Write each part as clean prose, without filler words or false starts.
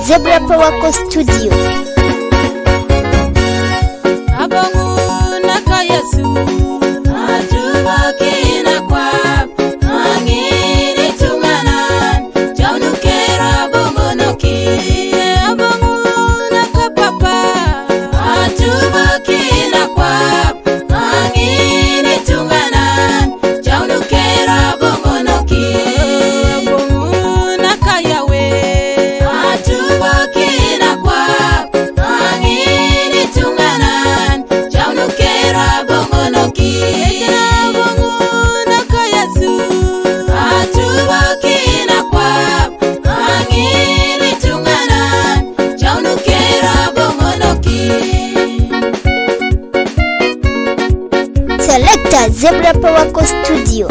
Zebra Power Co Studio. Selector Zebra Power Co Studio.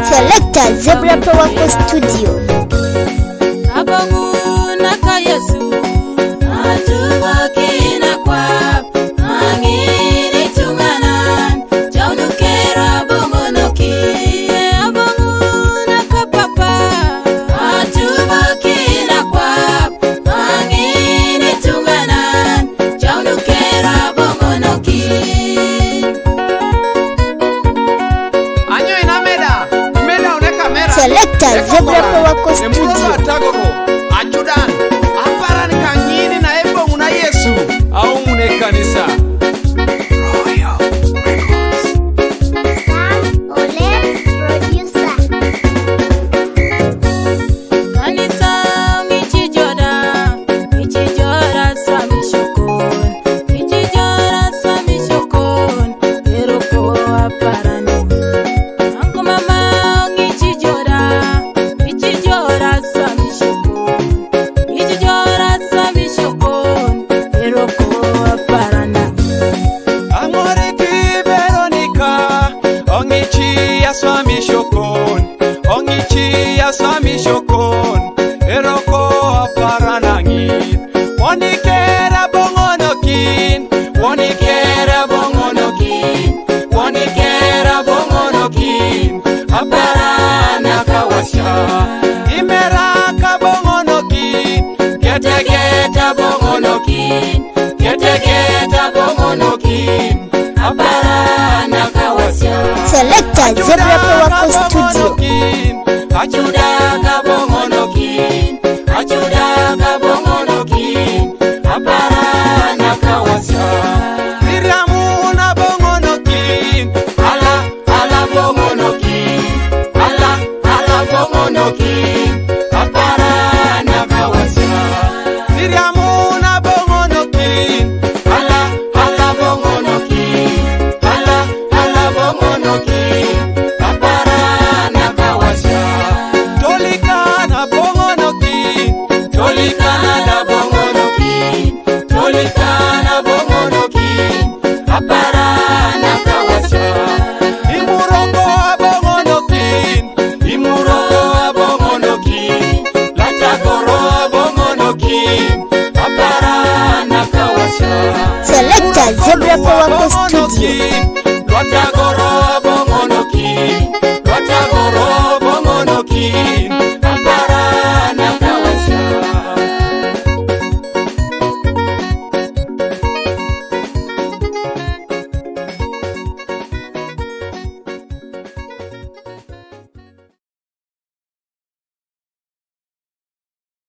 Selector Zebra Power Co Studio. Selector Zebra Power Co Studio. Ajudan aparani kanyini na ebo una Yesu au mune kanisa. Swami shokon eroko aparanangi wonikera bongonokin aparana kawasya imeraka bongonokin getegeta bongonokin aparana kawasya. Selector Zebra Power Co Studio. Ajuda kabongonokin, aparana kawasya. Iramuna bongonokin, ala bongonokin, aparana kawasya. Iramuna bongonokin, ala bongonokin, aparana kawasya. Tolikana bongonokin, aparana kawasya. Imuroko bongonokin, lachagoro bongonokin, aparana kawasya. Selector Zebra Power Co Studio.